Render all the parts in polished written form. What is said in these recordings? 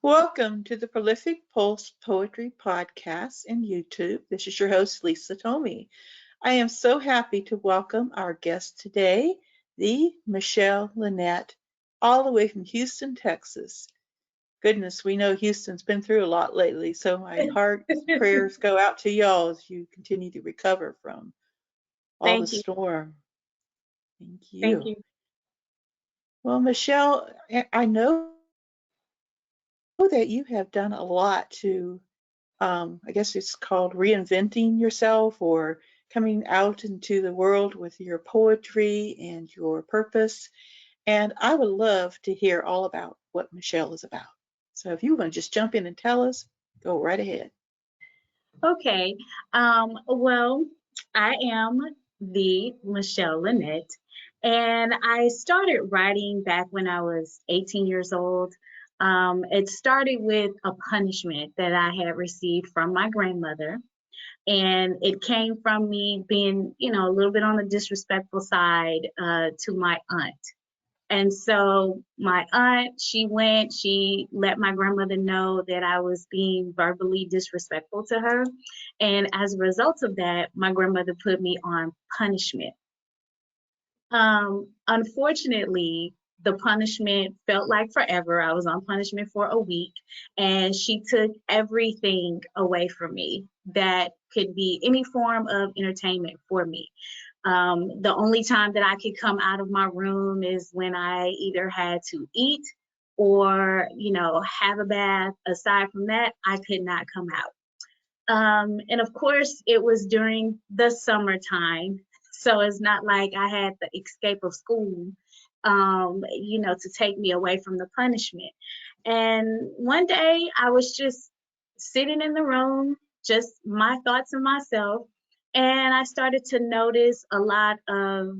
Welcome to the Prolific Pulse Poetry Podcast and YouTube. This is your host, Lisa Tomey. I am so happy to welcome our guest today, the Michelle Lynette, all the way from Houston, Texas. Goodness, we know Houston's been through a lot lately, so my heart's prayers go out to y'all as you continue to recover from all the Thank you. storm. Thank Thank you. you. Well, Michelle, I know that you have done a lot to I guess it's called reinventing yourself or coming out into the world with your poetry and your purpose. And I would love to hear all about what Michelle is about. So if you want to just jump in and tell us, go right ahead. Okay. Well, I am the Michelle Lynette, and I started writing back when I was 18 years old. It started with a punishment that I had received from my grandmother, and it came from me being, a little bit on the disrespectful side to my aunt. And so my aunt, she let my grandmother know that I was being verbally disrespectful to her. And as a result of that, my grandmother put me on punishment. Unfortunately, the punishment felt like forever. I was on punishment for a week, and she took everything away from me that could be any form of entertainment for me. The only time that I could come out of my room is when I either had to eat or, have a bath. Aside from that, I could not come out. And of course, it was during the summertime. So it's not like I had the escape of school, to take me away from the punishment. And one day I was just sitting in the room, just my thoughts and myself. And I started to notice a lot of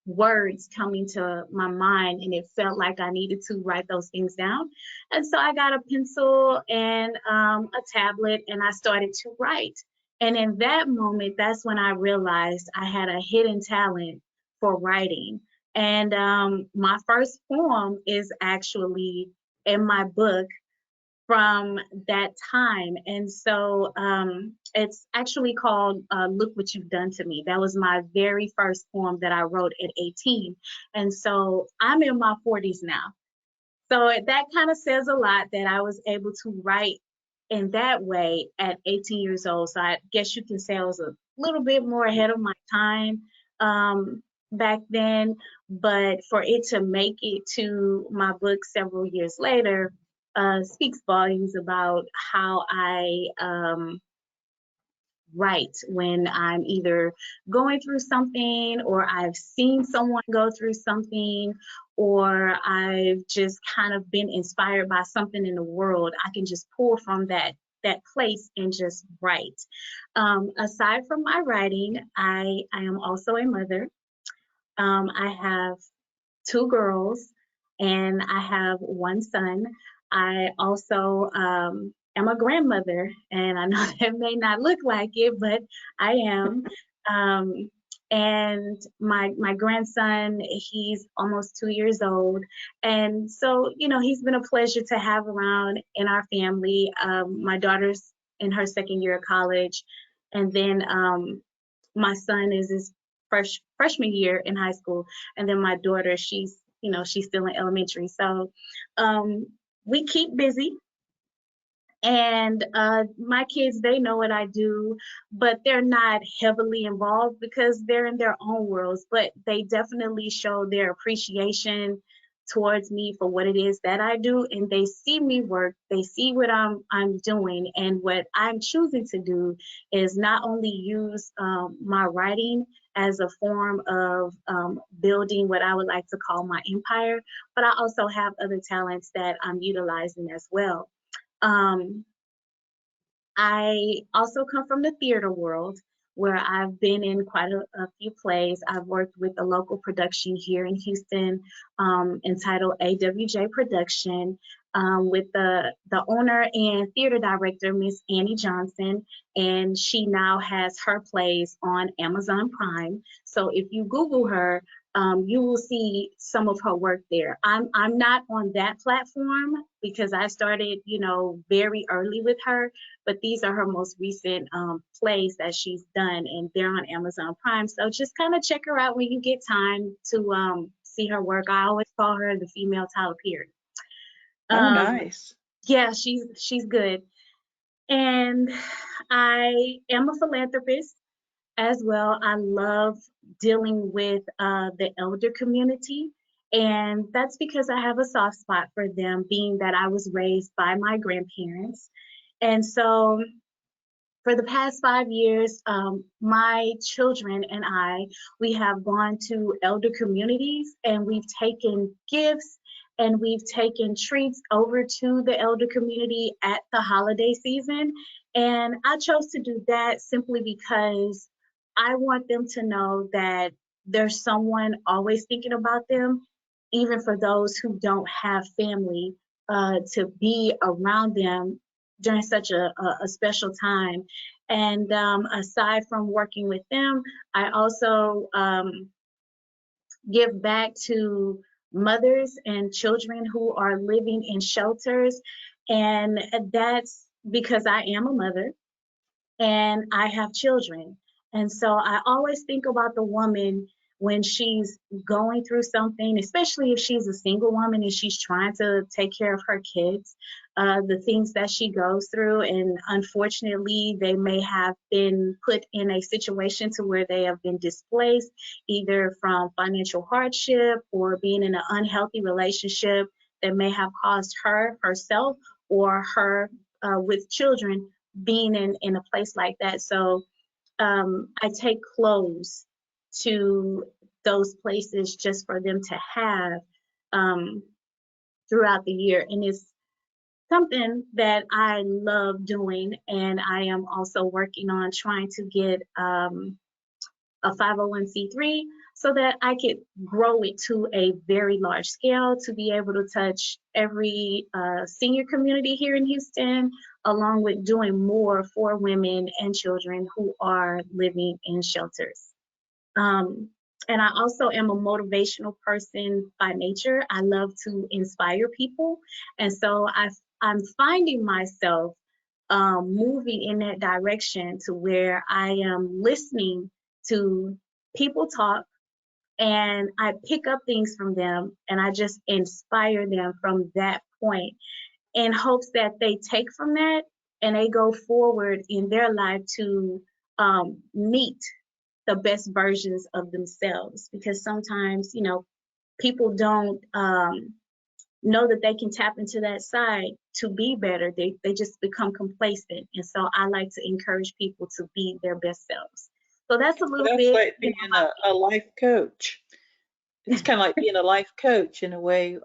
words coming to my mind, and it felt like I needed to write those things down. And so I got a pencil and a tablet, and I started to write. And in that moment, that's when I realized I had a hidden talent for writing. And my first poem is actually in my book from that time. And so it's actually called Look What You've Done to Me. That was my very first poem that I wrote at 18. And so I'm in my 40s now. So that kind of says a lot that I was able to write in that way at 18 years old. So I guess you can say I was a little bit more ahead of my time back then. But for it to make it to my book several years later speaks volumes about how I write when I'm either going through something, or I've seen someone go through something, or I've just kind of been inspired by something in the world. I can just pull from that place and just write. Aside from my writing, I am also a mother. I have two girls and I have one son. I also am a grandmother, and I know that may not look like it, but I am. Um, and my grandson, he's almost 2 years old, and so he's been a pleasure to have around in our family. My daughter's in her second year of college, and then my son is his freshman year in high school, and then my daughter, she's still in elementary. So um, we keep busy, and my kids, they know what I do, but they're not heavily involved because they're in their own worlds. But they definitely show their appreciation towards me for what it is that I do, and they see me work. They see what I'm doing, and what I'm choosing to do is not only use my writing as a form of building what I would like to call my empire, but I also have other talents that I'm utilizing as well. Um, I also come from the theater world, where I've been in quite a few plays. I've worked with a local production here in Houston, entitled AWJ Production, with the owner and theater director, Miss Annie Johnson, and she now has her plays on Amazon Prime. So if you Google her, you will see some of her work there. I'm not on that platform because I started, very early with her, but these are her most recent plays that she's done, and they're on Amazon Prime. So just kind of check her out when you get time to see her work. I always call her the female Tyler Perry. Oh, Um, nice. yeah, she's good. And I am a philanthropist as well. I love dealing with the elder community. And that's because I have a soft spot for them, being that I was raised by my grandparents. And so for the past 5 years, my children and we have gone to elder communities and we've taken gifts and we've taken treats over to the elder community at the holiday season. And I chose to do that simply because I want them to know that there's someone always thinking about them, even for those who don't have family, to be around them during such a special time. And aside from working with them, I also give back to mothers and children who are living in shelters. And that's because I am a mother and I have children. And so I always think about the woman when she's going through something, especially if she's a single woman and she's trying to take care of her kids, the things that she goes through. And unfortunately, they may have been put in a situation to where they have been displaced, either from financial hardship or being in an unhealthy relationship that may have caused her herself or her with children being in a place like that. So I take clothes to those places just for them to have um, throughout the year. And it's something that I love doing. And I am also working on trying to get a 501c3 so that I could grow it to a very large scale to be able to touch every senior community here in Houston, along with doing more for women and children who are living in shelters. Um, and I also am a motivational person by nature. I love to inspire people. And so I'm finding myself moving in that direction to where I am listening to people talk and I pick up things from them and I just inspire them from that point in hopes that they take from that and they go forward in their life to meet the best versions of themselves. Because sometimes, people don't know that they can tap into that side to be better. They just become complacent. And so I like to encourage people to be their best selves. So that's a Well, little that's bit, like being a life coach. It's kind of like being a life coach in a way.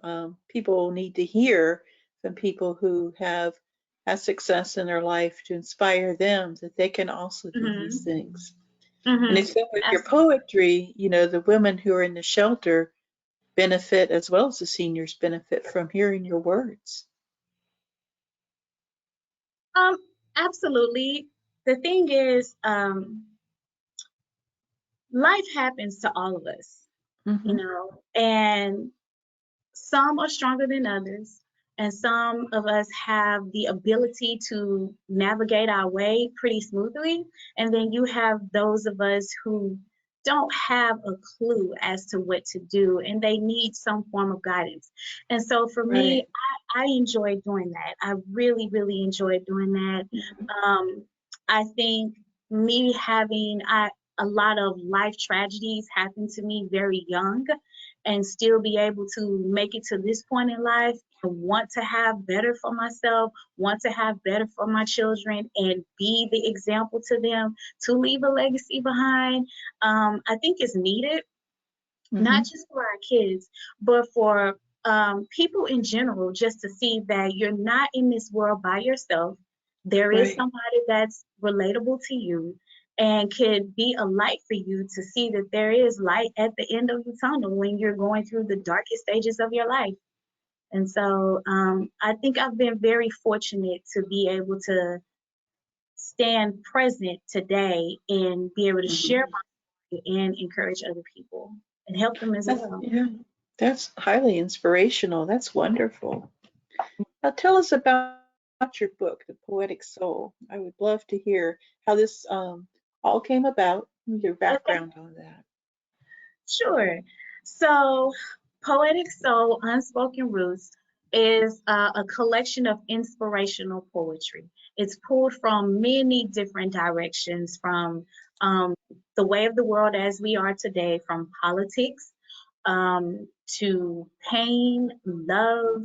People need to hear from people who have had success in their life to inspire them that they can also do these hmm things. And hmm it's so with your absolutely. poetry, the women who are in the shelter benefit as well as the seniors benefit from hearing your words. Um, absolutely. The thing is, life happens to all of us, Hmm. and some are stronger than others, and some of us have the ability to navigate our way pretty smoothly. And then you have those of us who don't have a clue as to what to do, and they need some form of guidance. And so for me, Right. I enjoy doing that. I really, really enjoy doing that. Mhm. Um, I think me having a lot of life tragedies happen to me very young and still be able to make it to this point in life and want to have better for myself, want to have better for my children, and be the example to them to leave a legacy behind, I think is needed, not Mhm. just for our kids, but for people in general, just to see that you're not in this world by yourself. There is Right. somebody that's relatable to you and could be a light for you to see that there is light at the end of the tunnel when you're going through the darkest stages of your life. And so I think I've been very fortunate to be able to stand present today and be able to share Mhm. my story and encourage other people. and help them as That's, well. yeah, that's highly inspirational. That's wonderful. Now tell us about your book, The Poetic Soul. I would love to hear how this all came about, your Okay, background on that. sure. So, Poetic Soul Unspoken Roots is a collection of inspirational poetry. It's pulled from many different directions, from um, the way of the world as we are today, from politics to pain, love,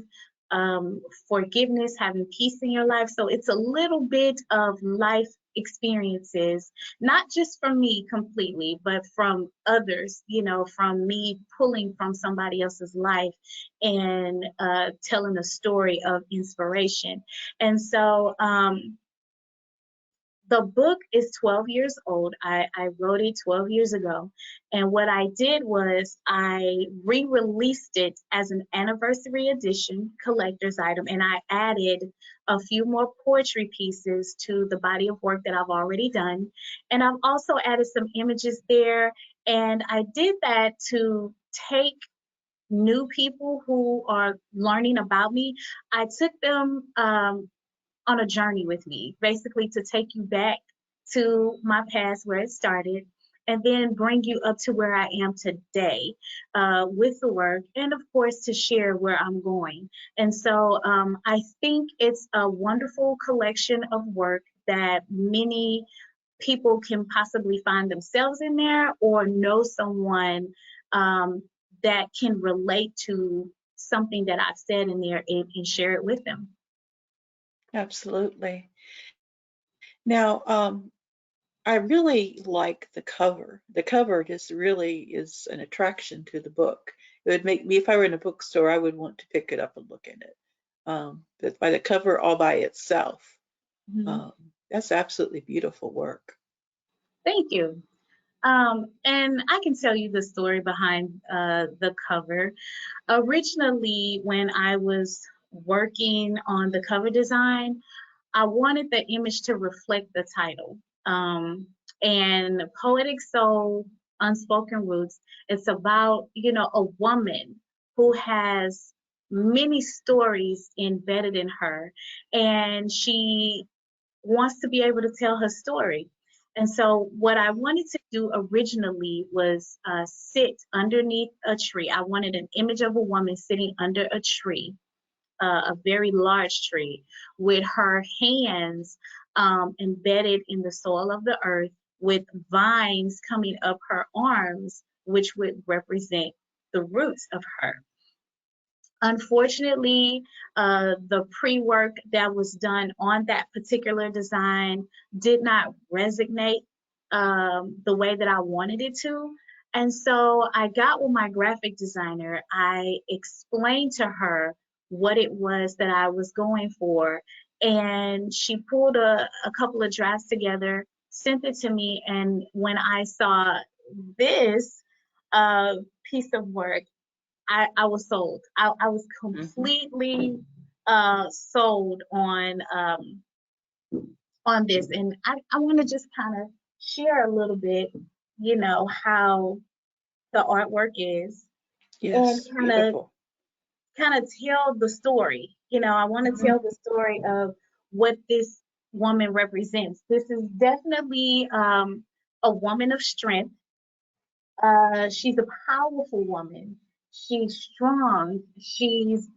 forgiveness, having peace in your life. So it's a little bit of life experiences, not just from me completely, but from others, from me pulling from somebody else's life and telling a story of inspiration. And so, the book is 12 years old. I wrote it 12 years ago. And what I did was I re released it as an anniversary edition collector's item. And I added a few more poetry pieces to the body of work that I've already done. And I've also added some images there. And I did that to take new people who are learning about me. I took them on a journey with me, basically to take you back to my past where it started and then bring you up to where I am today with the work, and of course to share where I'm going. And so I think it's a wonderful collection of work that many people can possibly find themselves in there or know someone um, that can relate to something that I've said in there and share it with them. Absolutely. Now, I really like the cover. The cover just really is an attraction to the book. It would make me, if I were in a bookstore, I would want to pick it up and look at it. But by the cover all by itself, Mhm. um, that's absolutely beautiful work. Thank you. And I can tell you the story behind the cover. Originally, when I was working on the cover design, I wanted the image to reflect the title. Um, and Poetic Soul, Unspoken Roots, it's about, a woman who has many stories embedded in her. And she wants to be able to tell her story. And so, what I wanted to do originally was sit underneath a tree. I wanted an image of a woman sitting under a tree, a very large tree, with her hands embedded in the soil of the earth, with vines coming up her arms, which would represent the roots of her. Unfortunately, the pre-work that was done on that particular design did not resonate the way that I wanted it to. And so I got with my graphic designer. I explained to her what it was that I was going for. And she pulled a couple of drafts together, sent it to me. And when I saw this uh, piece of work, I was sold. I was Hmm. completely sold on this, and I want to just kind of share a little bit, how the artwork is, and Yes, kind of beautiful. tell the story. I want to Hmm. tell the story of what this woman represents. This is definitely a woman of strength. She's a powerful woman. She's strong. She's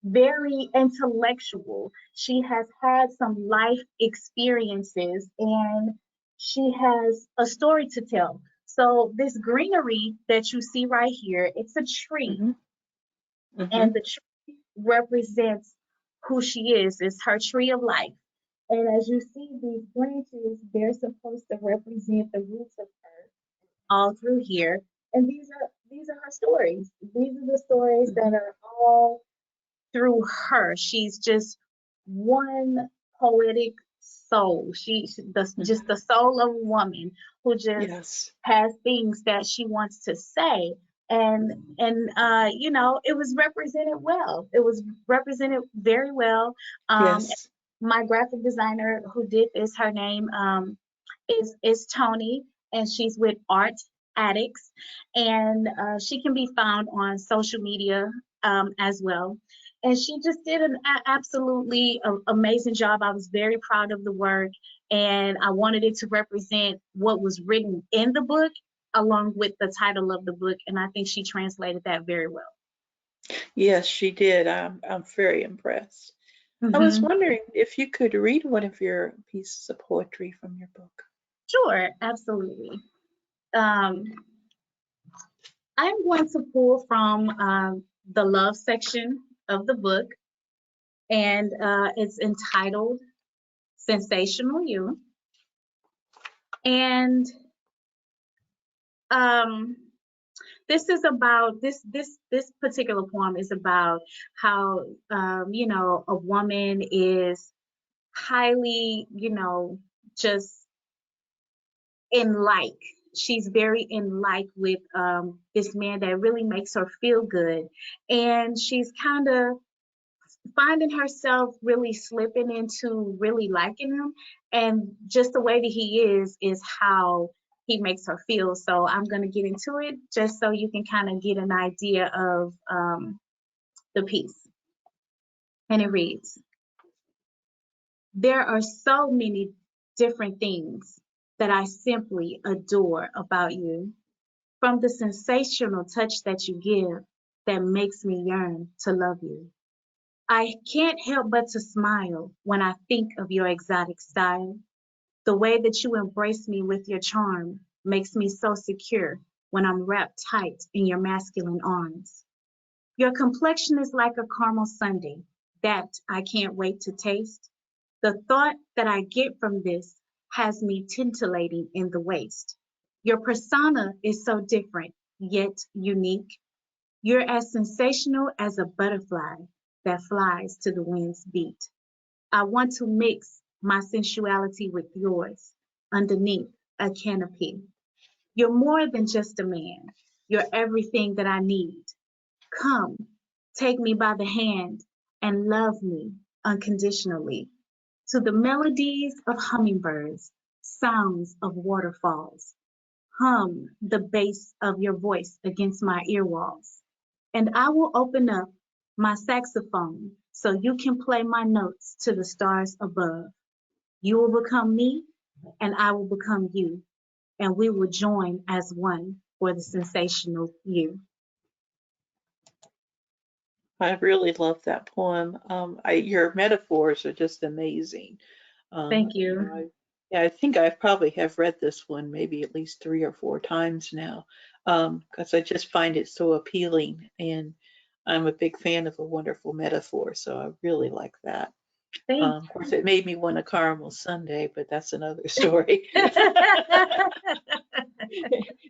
very intellectual. She has had some life experiences and she has a story to tell. So, this greenery that you see right here, it's a tree, Hmm. and Hmm. the tree represents who she is. It's her tree of life. And as you see, these branches, they're supposed to represent the roots of her all through here. And these are her stories. These are the stories that Hmm. are all through her. She's just one poetic soul. Just Hmm. the soul of a woman who just Yes, has things that she wants to say. And it was represented well. It was represented very well. yes. My graphic designer who did this, her name is Tony, and she's with Art. addicts, and she can be found on social media as well. And she just did an absolutely amazing job. I was very proud of the work, and I wanted it to represent what was written in the book along with the title of the book, and I think she translated that very well. Yes, she did. I'm very impressed. I was Hmm. wondering if you could read one of your pieces of poetry from your book. Sure, absolutely. Um, I'm going to pull from the love section of the book, and it's entitled Sensational You. And um, this is about this particular poem is about how a woman is highly, just in like. She's very in like with this man that really makes her feel good, and she's kind of finding herself really slipping into really liking him, and just the way that he is how he makes her feel. So I'm going to get into it just so you can kind of get an idea of the piece. And it reads: there are so many different things that I simply adore about you, from the sensational touch that you give that makes me yearn to love you. I can't help but to smile when I think of your exotic style. The way that you embrace me with your charm makes me so secure when I'm wrapped tight in your masculine arms. Your complexion is like a caramel sundae that I can't wait to taste. The thought that I get from this has me titillating in the waist. Your persona is so different, yet unique. You're as sensational as a butterfly that flies to the wind's beat. I want to mix my sensuality with yours underneath a canopy. You're more than just a man. You're everything that I need. Come, take me by the hand and love me unconditionally. To the melodies of hummingbirds, sounds of waterfalls, hum the bass of your voice against my ear walls. And I will open up my saxophone so you can play my notes to the stars above. You will become me, and I will become you, and we will join as one for the sensational you. I really love that poem. Your metaphors are just amazing. Thank You know, you. yeah, I think I probably have read this one maybe at least 3 or 4 times now, because I just find it so appealing, and I'm a big fan of a wonderful metaphor, so I really like that. Thank Of course, it made me want a caramel sundae, but that's another story. you.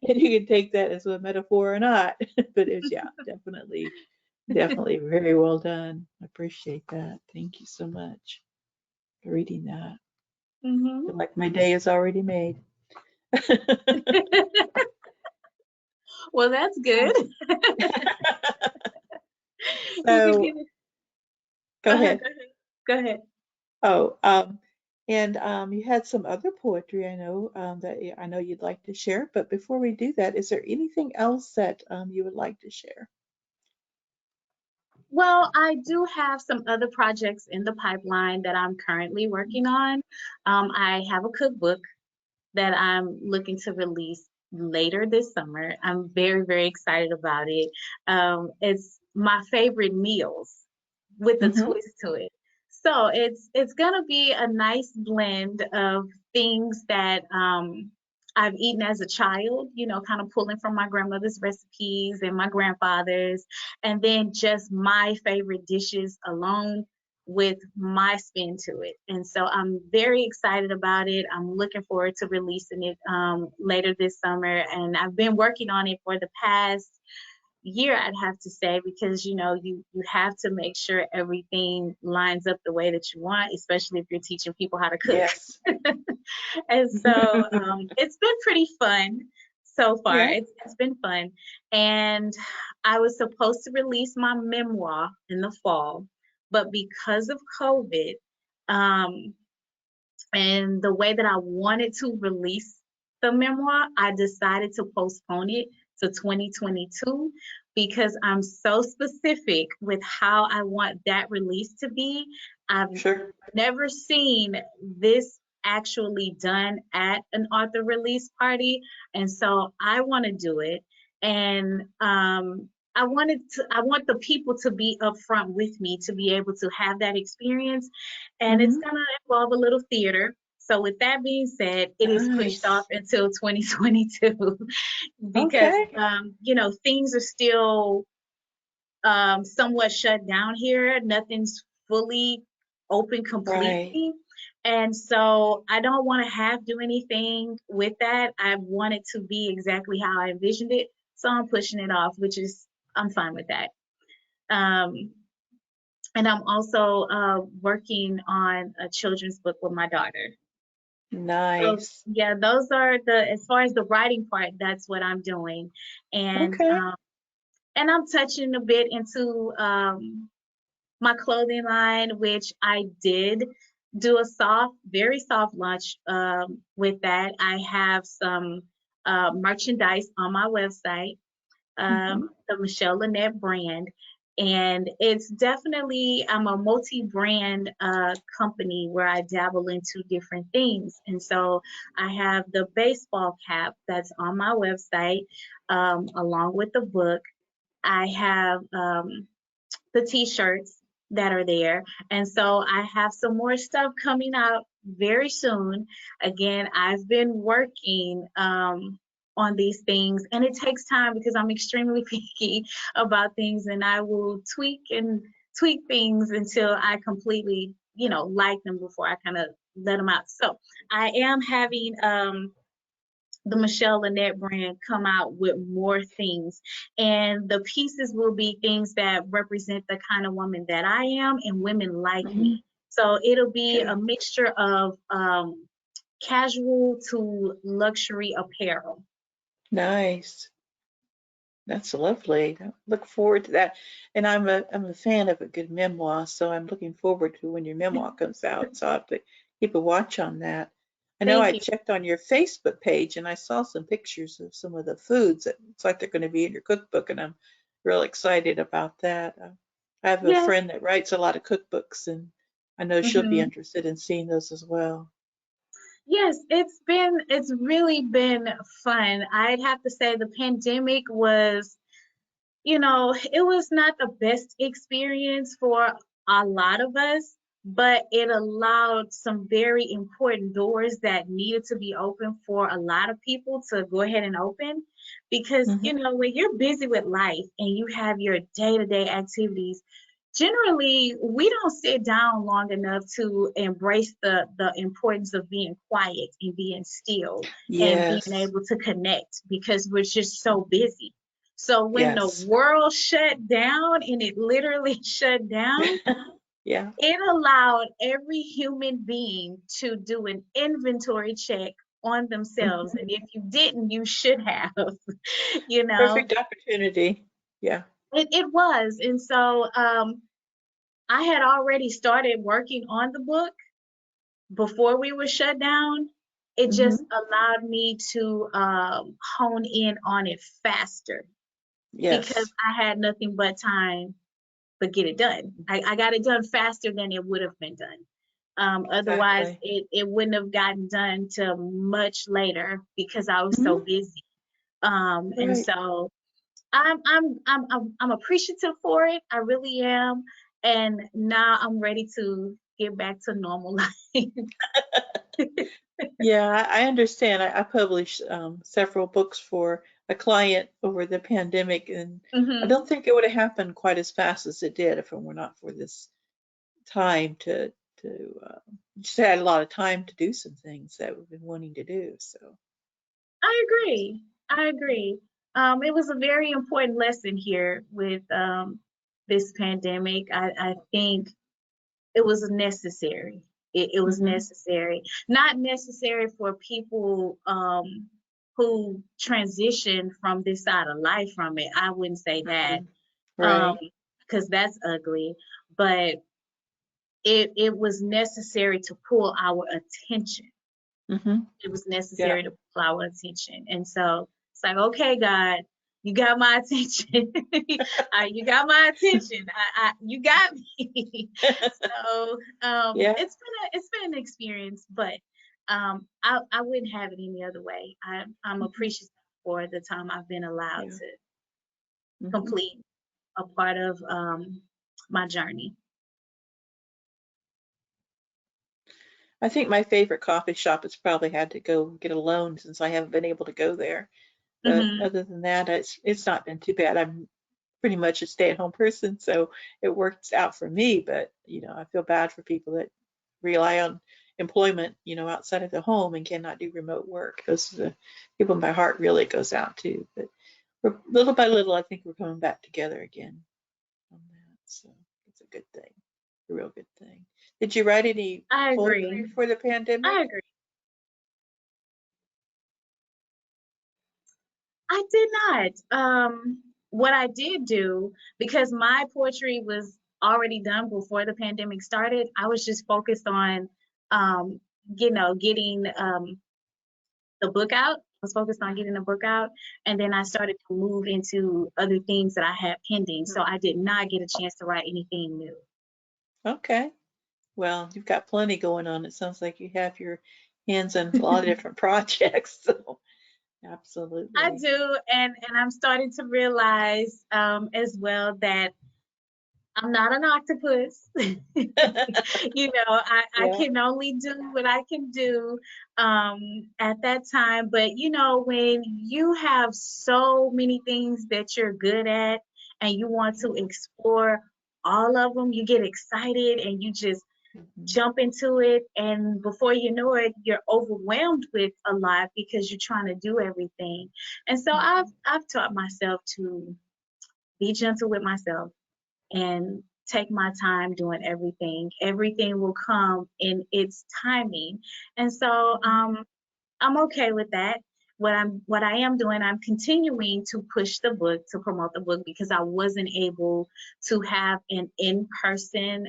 And you can take that as a metaphor or not, but it's yeah, definitely, definitely very well done. I appreciate that. Thank you so much for reading that. Hmm. Feel like my day is already made. Well, that's good. You could So get it. go Uh-huh, ahead. go ahead. Go ahead. Oh, and you had some other poetry I know I know you'd like to share. But before we do that, is there anything else that you would like to share? Well, I do have some other projects in the pipeline that I'm currently working on. I have a cookbook that I'm looking to release later this summer. I'm very, very excited about it. It's my favorite meals with a Mm-hmm. twist to it. So it's gonna be a nice blend of things that I've eaten as a child, kind of pulling from my grandmother's recipes and my grandfather's, and then just my favorite dishes alone with my spin to it. And so I'm very excited about it. I'm looking forward to releasing it later this summer. And I've been working on it for the past year, I'd have to say, because you have to make sure everything lines up the way that you want, especially if you're teaching people how to cook. Yes. And so it's been pretty fun so far. Yeah. It's been fun. And I was supposed to release my memoir in the fall, but because of COVID, um, and the way that I wanted to release the memoir, I decided to postpone it to 2022 because I'm so specific with how I want that release to be. I've Sure. never seen this actually done at an author release party, and so I want to do it. And I want the people to be upfront with me to be able to have that experience, and it's Hmm. gonna involve a little theater. So with that being said, it is pushed off Nice. until 2022 because Okay. things are still somewhat shut down here. Nothing's fully open Right. completely. And so I don't want to have do anything with that. I want it to be exactly how I envisioned it. So I'm pushing it off, which is, I'm fine with that. Um, and I'm also working on a children's book with my daughter. So Nice. yeah, those are as far as the writing part, that's what I'm doing. And Okay. I'm touching a bit into my clothing line, which I did do a very soft launch with that. I have some merchandise on my website, Hmm. the Michelle Lynette brand. And it's definitely, I'm a multi-brand company where I dabble into different things. And so I have the baseball cap that's on my website, along with the book. I have the t-shirts that are there. And so I have some more stuff coming out very soon. Again, I've been working on these things, and it takes time because I'm extremely picky about things, and I will tweak things until I completely, like them before I kind of let them out. So I am having the Michelle Lynette brand come out with more things. And the pieces will be things that represent the kind of woman that I am and women like Hmm. me. So it'll be a Okay. mixture of casual to luxury apparel. Nice. That's lovely. I look forward to that. And I'm a fan of a good memoir, so I'm looking forward to when your memoir comes out. So I have to keep a watch on that. I know Thank I you. checked on your Facebook page and I saw some pictures of some of the foods that looks like they're going to be in your cookbook, and I'm real excited about that. I have a Yeah. friend that writes a lot of cookbooks, and I know she'll be Hmm. interested in seeing those as well. Yes, it's really been fun. I'd have to say the pandemic was, it was not the best experience for a lot of us, but it allowed some very important doors that needed to be open for a lot of people to go ahead and open. Because, Hmm. when you're busy with life and you have your day to day activities, generally we don't sit down long enough to embrace the importance of being quiet and being still and being Yes. able to connect because we're just so Mhm. busy. So when the Yes. world shut down, and it literally shut down, Yeah. it allowed every human being to do an inventory check on themselves, Mhm. and if you didn't, you should have. you know Perfect opportunity. Yeah. it was. And so I had already started working on the book before we were shut down. It just Hmm. allowed me to hone in on it faster because Yes. I had nothing but time to get it done. I got it done faster than it would have been done. Otherwise, Exactly. it wouldn't have gotten done till much later because I was so Hmm. busy. And Right. so I'm appreciative for it. I really am. And now I'm ready to get back to normal life. Yeah, I understand. I published several books for a client over the pandemic, and I Hmm. don't think it would have happened quite as fast as it did if it were not for this time to just had a lot of time to do some things that we've been wanting to do. So. I agree. I agree. It was a very important lesson here with this pandemic. I think it was necessary. It was Hmm. necessary. Not necessary for people who transition from this side of life from it. I wouldn't say that Hmm. um, Right. because that's ugly. But it was necessary to pull our attention. Mhm. It was Yeah. necessary to pull our attention. And so it's like, okay, God, you got my attention. You got my attention. You got me. So Yeah. it's been an experience, but I wouldn't have it any other way. I'm Mhm. appreciative for the time I've been allowed Yeah. to Mhm. complete a part of my journey. I think my favorite coffee shop has probably had to go get a loan since I haven't been able to go there. But Hmm. other than that, it's not been too bad. I'm pretty much a stay-at-home person, so it works out for me. But I feel bad for people that rely on employment, outside of the home and cannot do remote work. Those are the people my heart really goes out to. But little by little, I think we're coming back together again on that. So it's a good thing, a real good thing. Did you write any I poetry agree. for the pandemic? I agree. I did not. What I did do, because my poetry was already done before the pandemic started, I was just focused on, um, getting the book out. I was focused on getting the book out, and then I started to move into other things that I had pending. So I did not get a chance to write anything new. Okay. Well, you've got plenty going on. It sounds like you have your hands on a lot of different projects. So, I absolutely. do, and I'm starting to realize as well that I'm not an octopus. I Yeah. can only do what I can do at that time. But, when you have so many things that you're good at and you want to explore all of them, you get excited and you just Mhm. jump into it. And before you know it, you're overwhelmed with a lot because you're trying to do everything. And so Mhm. I've taught myself to be gentle with myself and take my time doing everything. Everything will come in its timing. And so Mhm. I'm okay with that. What I am doing, I'm continuing to push the book, to promote the book, because I wasn't able to have an in-person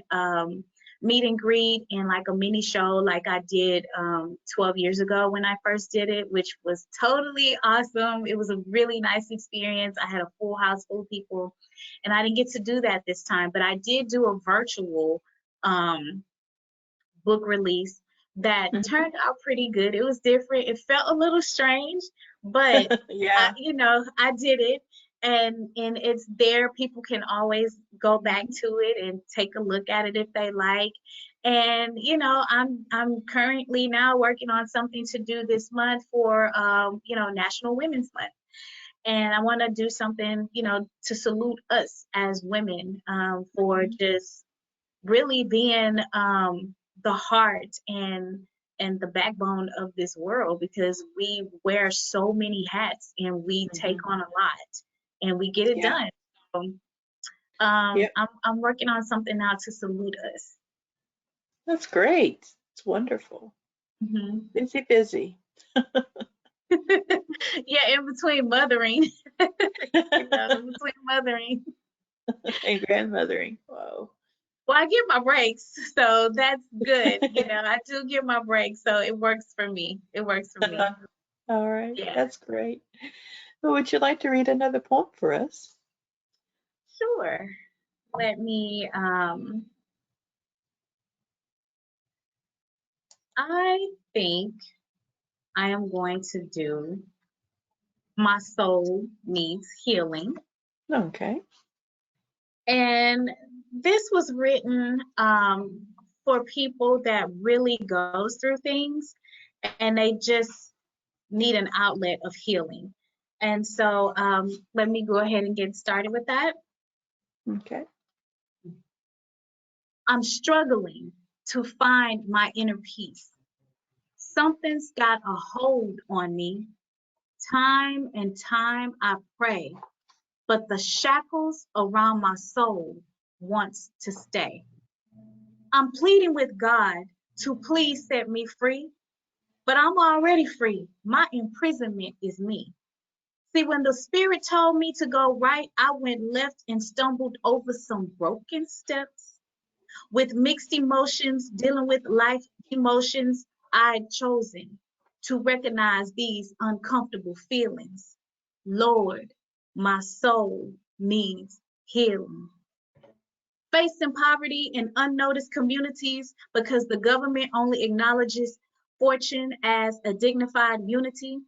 meet and greet and like a mini show like I did 12 years ago when I first did it, which was totally awesome. It was a really nice experience. I had a full house full of people, and I didn't get to do that this time, but I did do a virtual um, book release that Mhm. turned out pretty good. It was different. It felt a little strange, but Yeah. I did it, and it's there. People can always go back Mhm. to it and take a look at it if they like. And I'm currently now working on something to do this month for National Women's Month. And I want to do something, to salute us as women, for Mhm. just really being the heart and the backbone of this world, because we wear so many hats and we take Mhm. on a lot and we get it Yeah. done. So, Yep. I'm working on something now to salute us. That's great. It's wonderful. Hmm. Busy, busy. Yeah, in between mothering, in between mothering. And grandmothering. Whoa. Well, I get my breaks, so that's good. I do get my breaks, so it works for me. It works for me. All right. Yeah, That's great. Well, would you like to read another poem for us? sure. Let me, I think I am going to do My Soul Needs Healing. Okay. And this was written for people that really goes through things and they just need an outlet of healing. And so let me go ahead and get started with that. Okay. I'm struggling to find my inner peace. Something's got a hold on me. Time and time I pray, but the shackles around my soul wants to stay. I'm pleading with God to please set me free, but I'm already free. My imprisonment is me. See, when the Spirit told me to go right, I went left and stumbled over some broken steps with mixed emotions, dealing with life emotions I'd chosen. to recognize these uncomfortable feelings. Lord, my soul needs healing. Facing poverty in unnoticed communities because the government only acknowledges fortune as a dignified unity.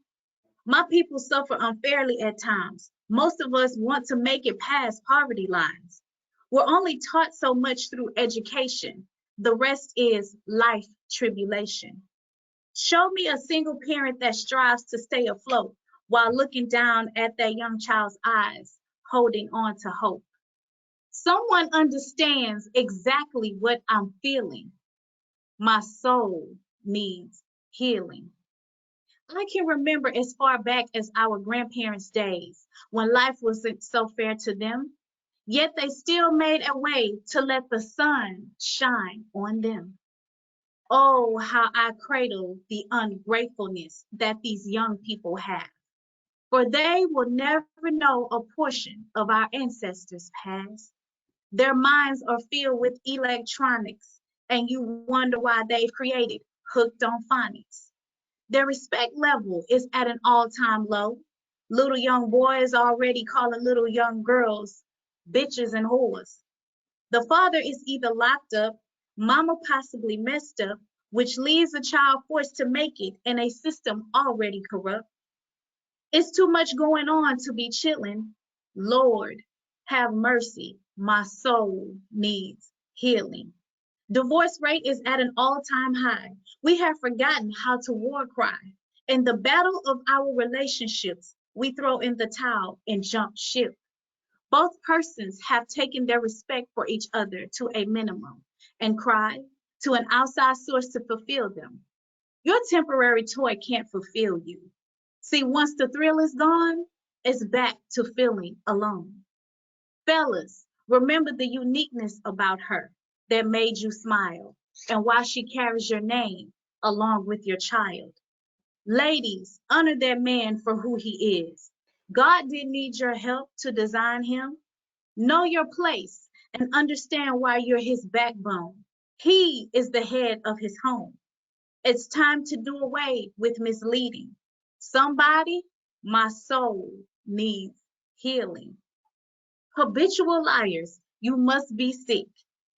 My people suffer unfairly at times. Most of us want to make it past poverty lines. We're only taught so much through education. The rest is life tribulation. Show me a single parent that strives to stay afloat while looking down at that young child's eyes, holding on to hope. Someone understands exactly what I'm feeling. My soul needs healing. I can remember as far back as our grandparents' days when life wasn't so fair to them, yet they still made a way to let the sun shine on them. Oh, how I cradle the ungratefulness that these young people have, for they will never know a portion of our ancestors' past. Their minds are filled with electronics, and you wonder why they've created hooked on phonics. Their respect level is at an all-time low. Little young boys already calling little young girls bitches and whores. The father is either locked up, mama possibly messed up, which leaves a child forced to make it in a system already corrupt. It's too much going on to be chilling. Lord, have mercy. My soul needs healing. Divorce rate is at an all-time high. We have forgotten how to war cry. In the battle of our relationships, we throw in the towel and jump ship. Both persons have taken their respect for each other to a minimum and cry to an outside source to fulfill them. Your temporary toy can't fulfill you. See, once the thrill is gone, it's back to feeling alone. Fellas, remember the uniqueness about her that made you smile and why she carries your name along with your child. Ladies, honor that man for who he is. God didn't need your help to design him. Know your place and understand why you're his backbone. He is the head of his home. It's time to do away with misleading. Somebody, my soul needs healing. Habitual liars, you must be sick.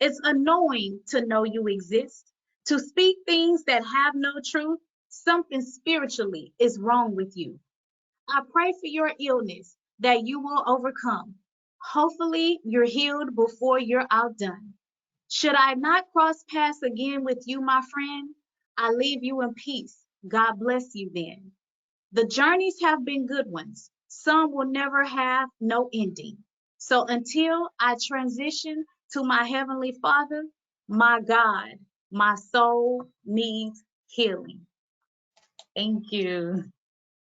It's annoying to know you exist. To speak things that have no truth, something spiritually is wrong with you. I pray for your illness that you will overcome. Hopefully, you're healed before you're outdone. Should I not cross paths again with you, my friend? I leave you in peace. God bless you then. The journeys have been good ones. Some will never have no ending. So until I transition to my Heavenly Father, my God, my soul needs healing. Thank you.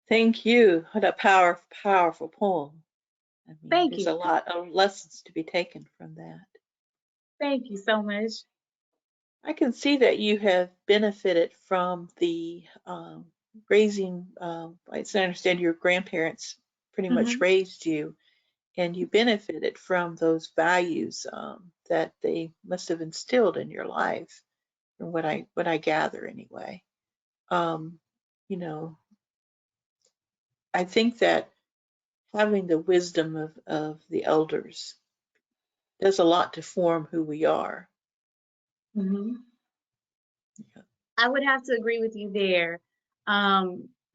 Thank you. What a powerful poem. I mean, Thank there's you. a lot of lessons to be taken from that. Thank you so much. I can see that you have benefited from the raising. I understand your grandparents pretty much Mhm. raised you, and you benefited from those values that they must have instilled in your life, from what I gather anyway. Um, you know, I think that having the wisdom of the elders does a lot to form who we are. Mhm. Yeah. I would have to agree with you there.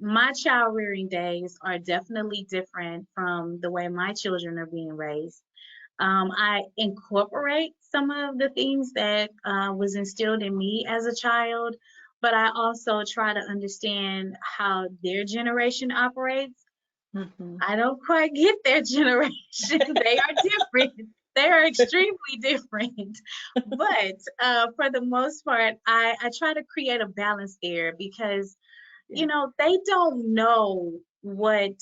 My child rearing days are definitely different from the way my children are being raised. I incorporate some of the things that was instilled in me as a child, but I also try to understand how their generation operates. Hmm. I don't quite get their generation. They are different. They are extremely different. But for the most part, I try to create a balance there because, Yeah. they don't know what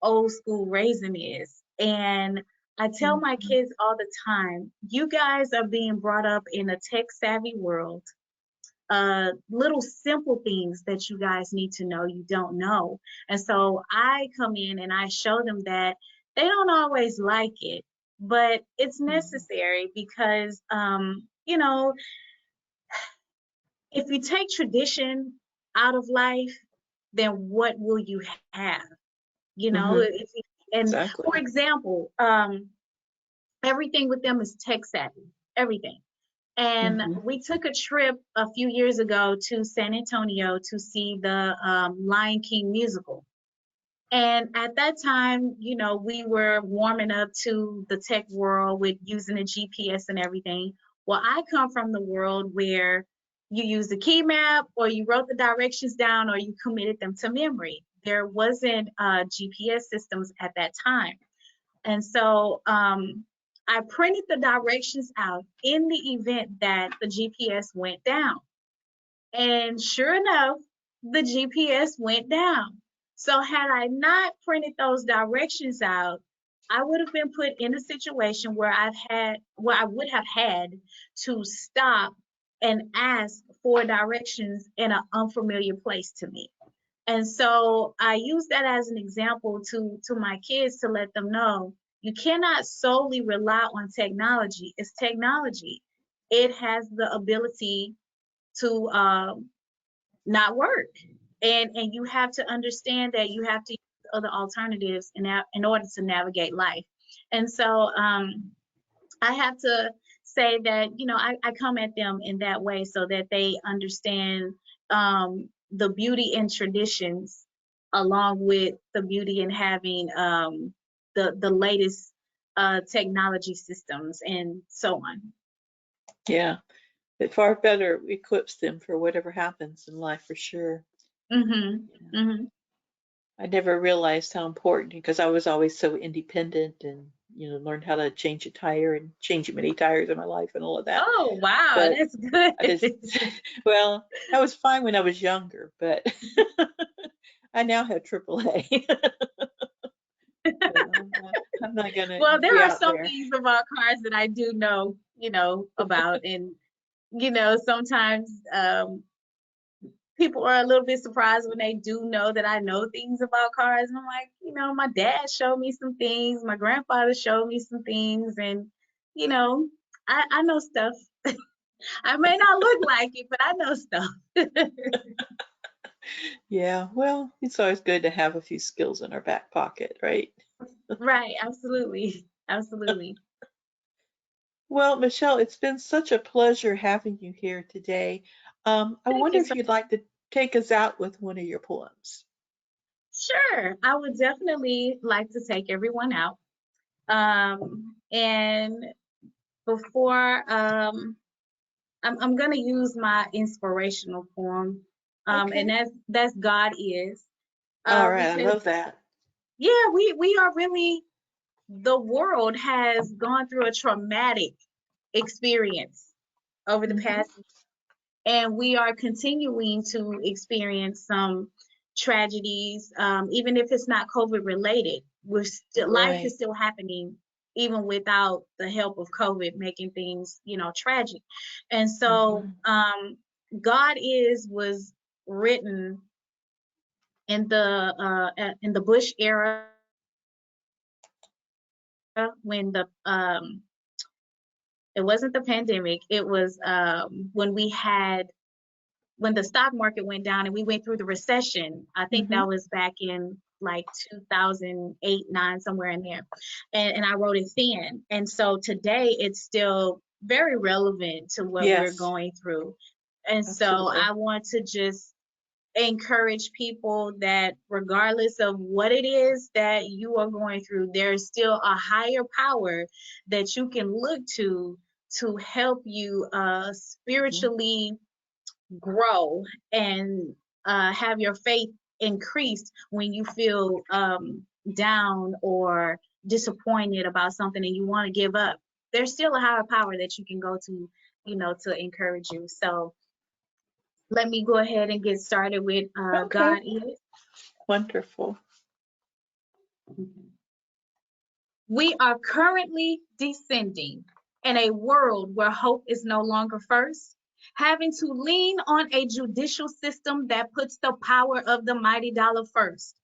old school raising is. And I tell my Hmm. kids all the time, you guys are being brought up in a tech savvy world. Little simple things that you guys need to know you don't know. And so I come in and I show them that they don't always like it, but it's Hmm. necessary because, if you take tradition out of life, then what will you have? You know, Hmm. and for Exactly. example, everything with them is tech savvy, everything. And Hmm. we took a trip a few years ago to San Antonio to see the Lion King musical. And at that time, we were warming up to the tech world with using the GPS and everything. Well, I come from the world where you use the key map or you wrote the directions down or you committed them to memory. There wasn't GPS systems at that time. And so I printed the directions out in the event that the GPS went down. And sure enough, the GPS went down. So had I not printed those directions out, I would have been put in a situation where I would have had to stop and ask for directions in an unfamiliar place to me. And so I use that as an example to my kids to let them know you cannot solely rely on technology. It's technology. It has the ability to not work. And you have to understand that you have to use other alternatives in order to navigate life. And so I have to say that, I come at them in that way so that they understand the beauty in traditions along with the beauty in having the latest technology systems and so on. Yeah. It far better equips them for whatever happens in life for sure. Mhm. Yeah. Mhm. I never realized how important because I was always so independent and learned how to change a tire and change many tires in my life and all of that. Oh, wow, But that's I just good. well, that was fine when I was younger, but I now have AAA. So I'm not gonna Well, there be are out some there. things about cars that I do know, about. And, sometimes people are a little bit surprised when they do know that I know things about cars. And I'm like, my dad showed me some things, my grandfather showed me some things, and, you know, I know stuff. I may not look like it, but I know stuff. Yeah, well, it's always good to have a few skills in our back pocket, right? Right, absolutely. Absolutely. Well, Michelle, it's been such a pleasure having you here today. I Thank wonder you if so you'd like to take us out with one of your poems. Sure. I would definitely like to take everyone out. And before I'm gonna use my inspirational poem. And Okay. that's God is. All right, I Because love that. yeah, we are really, the world has gone through a traumatic experience over the Hmm. past, and we are continuing to experience some tragedies, even if it's not COVID related. We're still, life is Right. still happening even without the help of COVID, making things, tragic. And so, Hmm. God is was written in the Bush era, when the it wasn't the pandemic, it was when the stock market went down and we went through the recession. I think Hmm. that was back in like 2008, 9, somewhere in there. And I wrote it then. And so today it's still very relevant to what we're Yes, going through. And so absolutely. I want to just encourage people that regardless of what it is that you are going through, there's still a higher power that you can look to help you Hmm. spiritually grow and have your faith increased when you feel down or disappointed about something and you want to give up. There's still a higher power that you can go to, to encourage you. So let me go ahead and get started with Okay. God is. Wonderful. We are currently descending in a world where hope is no longer first, having to lean on a judicial system that puts the power of the mighty dollar first.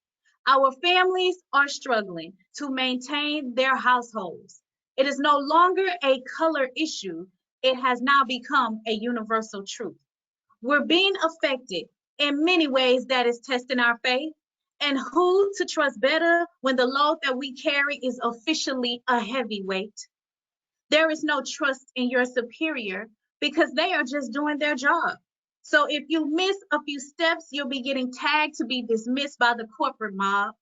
Our families are struggling to maintain their households. It is no longer a color issue, it has now become a universal truth. We're being affected In many ways, that is testing our faith. And who to trust better when the load that we carry is officially a heavy weight? There is no trust in your superior because they are just doing their job. So if you miss a few steps, you'll be getting tagged to be dismissed by the corporate mob.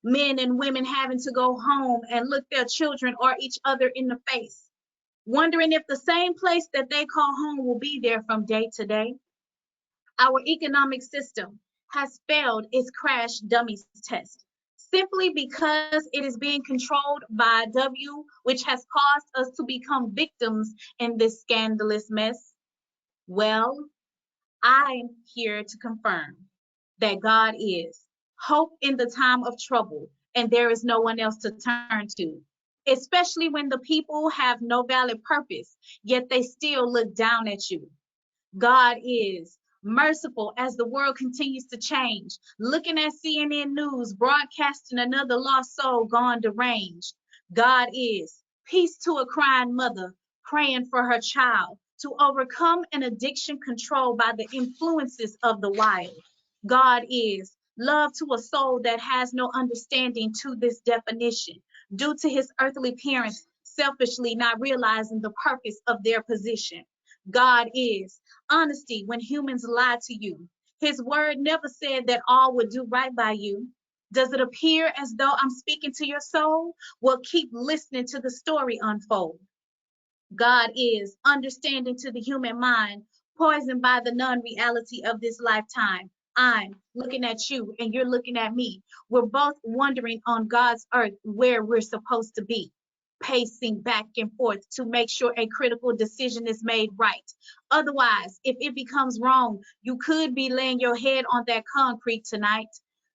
Men and women having to go home and look their children or each other in the face, wondering if the same place that they call home will be there from day to day. Our economic system has failed its crash dummies test simply because it is being controlled by W, which has caused us to become victims in this scandalous mess. Well, I'm here to confirm that God is hope in the time of trouble, and there is no one else to turn to, especially when the people have no valid purpose, yet they still look down at you. God is merciful as the world continues to change. Looking at CNN News broadcasting another lost soul gone deranged. God is peace to a crying mother praying for her child to overcome an addiction controlled by the influences of the wild. God is love to a soul that has no understanding to this definition due to his earthly parents selfishly not realizing the purpose of their position. God is honesty when humans lie to you. His word never said that all would do right by you. Does it appear as though I'm speaking to your soul? Well, keep listening to the story unfold. God is understanding to the human mind, poisoned by the non reality of this lifetime. I'm looking at you and you're looking at me. We're both wondering on God's earth where we're supposed to be, pacing back and forth to make sure a critical decision is made right. Otherwise, if it becomes wrong, you could be laying your head on that concrete tonight.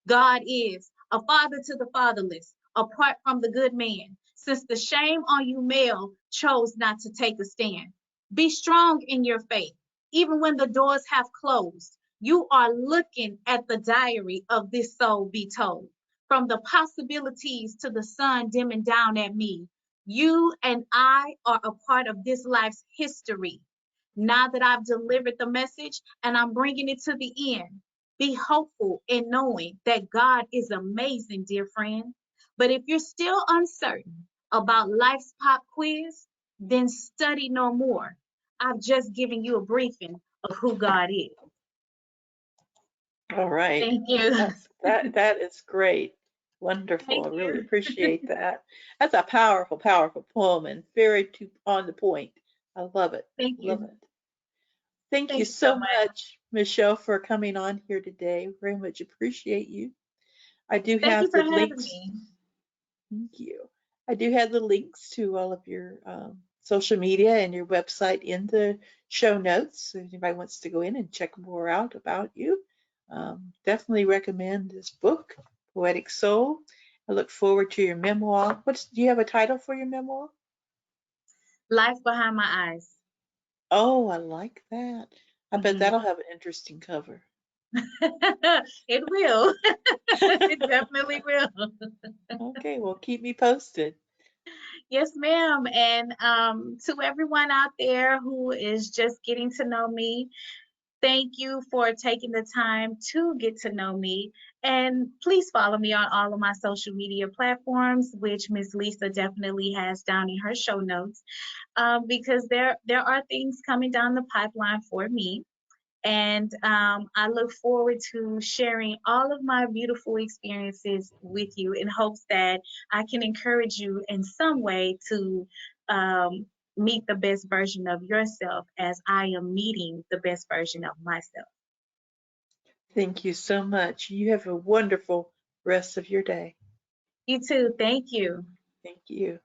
God is a father to the fatherless, apart from the good man, since the shame on you male chose not to take a stand. Be strong in your faith, even when the doors have closed. You are looking at the diary of this soul be told. From the possibilities to the sun dimming down at me, you and I are a part of this life's history. Now that I've delivered the message and I'm bringing it to the end, be hopeful in knowing that God is amazing, dear friend. But if you're still uncertain about life's pop quiz, then study no more. I've just given you a briefing of who God is. All right. Thank you. That is great. Wonderful. Thank I really you. appreciate that. That's a powerful, powerful poem and very on the point. I love it. Thank Love you. it. Thank you Thank you so so much. much, Michelle, for coming on here today. Very much appreciate you. I do Thank you have for the having links. me. Thank you. I do have the links to all of your social media and your website in the show notes. So if anybody wants to go in and check more out about you, definitely recommend this book, Poetic Soul. I look forward to your memoir. Do you have a title for your memoir? Life behind my eyes. Oh, I like that. I bet Mhm. that'll have an interesting cover. It will. It definitely will. Okay, well, keep me posted. Yes, ma'am. And to everyone out there who is just getting to know me, thank you for taking the time to get to know me. And please follow me on all of my social media platforms, which Miss Lisa definitely has down in her show notes, because there are things coming down the pipeline for me. And I look forward to sharing all of my beautiful experiences with you in hopes that I can encourage you in some way to um, meet the best version of yourself as I am meeting the best version of myself. Thank you so much. You have a wonderful rest of your day. You too. Thank you. Thank you.